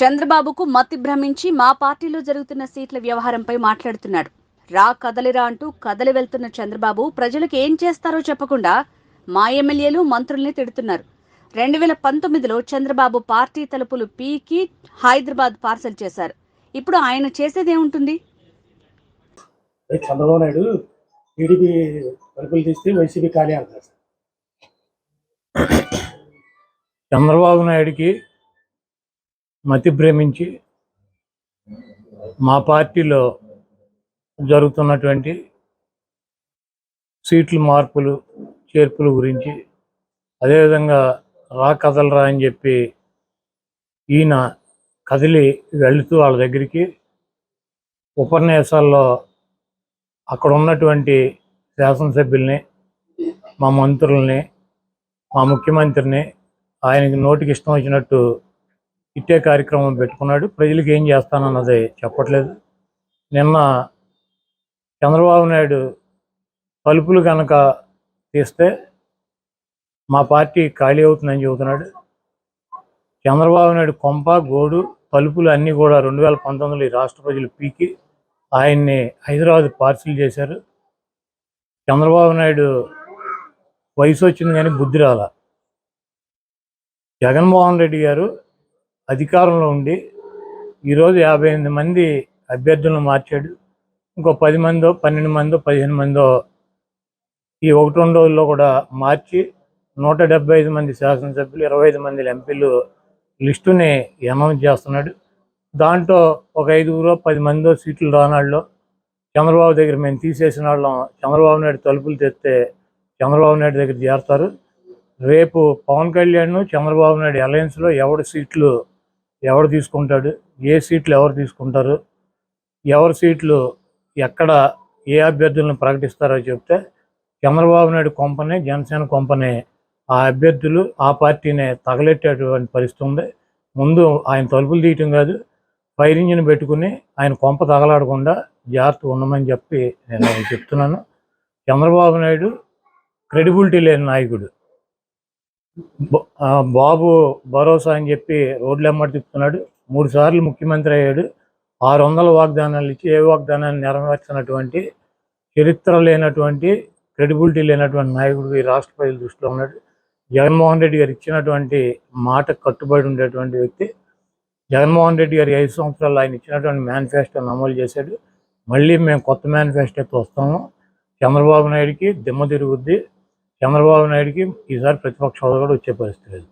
చంద్రబాబుకు మతి భ్రమించి మా పార్టీలో జరుగుతున్న సీట్ల వ్యవహారంపై మాట్లాడుతున్నాడు. రా కదలిరా అంటూ కదలి వెళ్తున్న చంద్రబాబు ప్రజలకు ఏం చేస్తారో చెప్పకుండా మా ఎమ్మెల్యేలు మంత్రుల్ని తిడుతున్నారు. 2019లో చంద్రబాబు పార్టీ తలుపులు పీకి హైదరాబాద్ పార్సల్ చేశారు. ఇప్పుడు ఆయన చేసేదేముంటుంది? చంద్రబాబు నాయుడు టీడీపీ తలుపులు తీస్తే వైసీపీ ఖాళీ అంటారు. చంద్రబాబు నాయుడికి మతి భ్రమించి మా పార్టీలో జరుగుతున్నటువంటి సీట్ల మార్పులు చేర్పుల గురించి, అదేవిధంగా రా కదలరా అని చెప్పి ఈయన కదిలి వెళుతూ వాళ్ళ దగ్గరికి ఉపన్యాసాల్లో అక్కడ ఉన్నటువంటి శాసనసభ్యుల్ని, మా మంత్రుల్ని, మా ముఖ్యమంత్రిని ఆయనకి నోటికి ఇష్టం వచ్చినట్టు ఇట్టే కార్యక్రమం పెట్టుకున్నాడు. ప్రజలకు ఏం చేస్తానన్నది చెప్పట్లేదు. నిన్న చంద్రబాబు నాయుడు తలుపులు కనుక తీస్తే మా పార్టీ ఖాళీ అవుతుందని చెబుతున్నాడు. చంద్రబాబు నాయుడు కొంప గోడు తలుపులు అన్నీ కూడా 2019లో ఈ రాష్ట్ర ప్రజలు పీకి ఆయన్ని హైదరాబాద్ పార్సిల్ చేశారు. చంద్రబాబు నాయుడు వయసు వచ్చింది కానీ బుద్ధి రాల. జగన్మోహన్ రెడ్డి గారు అధికారంలో ఉండి ఈరోజు 58 మంది అభ్యర్థులను మార్చాడు. ఇంకో 10 మందో 12 మందో 15 మందో ఈ 1-2 రోజుల్లో కూడా మార్చి 175 మంది శాసనసభ్యులు, 25 మంది ఎంపీలు లిస్టుని అనౌన్స్ చేస్తున్నాడు. దాంట్లో ఒక 5-10 మందో సీట్లు రానాళ్ళు చంద్రబాబు దగ్గర మేము తీసేసిన వాళ్ళం చంద్రబాబు నాయుడు తలుపులు తెస్తే చంద్రబాబు నాయుడు దగ్గర చేరుతారు. రేపు పవన్ కళ్యాణ్ చంద్రబాబు నాయుడు అలయన్స్లో ఎవడు తీసుకుంటాడు, ఏ సీట్లు ఎవరు తీసుకుంటారు, ఎవరి సీట్లు ఎక్కడ ఏ అభ్యర్థులను ప్రకటిస్తారో చెప్తే చంద్రబాబు నాయుడు కొంపనే, జనసేన కొంపనే ఆ అభ్యర్థులు ఆ పార్టీనే తగలెట్టేటువంటి పరిస్థితి ఉంది. ముందు ఆయన తలుపులు తీయటం కాదు, ఫైర్ ఇంజిన్ పెట్టుకుని ఆయన కొంప తగలాడకుండా జాగ్రత్త ఉండమని చెప్పి నేను చెప్తున్నాను. చంద్రబాబు నాయుడు క్రెడిబిలిటీ లేని నాయకుడు. బాబు భరోసా అని చెప్పి రోడ్లు ఎమ్మడి తిప్పుతున్నాడు. 3 సార్లు ముఖ్యమంత్రి అయ్యాడు. 600 వాగ్దానాలు ఇచ్చి ఏ వాగ్దానాన్ని నెరవేర్చినటువంటి చరిత్ర లేనటువంటి, క్రెడిబిలిటీ లేనటువంటి నాయకుడు ఈ రాష్ట్ర ప్రజల దృష్టిలో ఉన్నాడు. జగన్మోహన్ రెడ్డి గారు ఇచ్చినటువంటి మాట కట్టుబడి ఉండేటువంటి వ్యక్తి. జగన్మోహన్ రెడ్డి గారు 5 సంవత్సరాలు ఆయన ఇచ్చినటువంటి మేనిఫెస్టోని అమలు చేశాడు. మళ్ళీ మేము కొత్త మేనిఫెస్టోతో వస్తాము. చంద్రబాబు నాయుడికి దిమ్మ తిరుగుద్ది. చంద్రబాబు నాయుడికి ఈసారి ప్రతిపక్ష హోదా కూడా వచ్చే పరిస్థితి లేదు.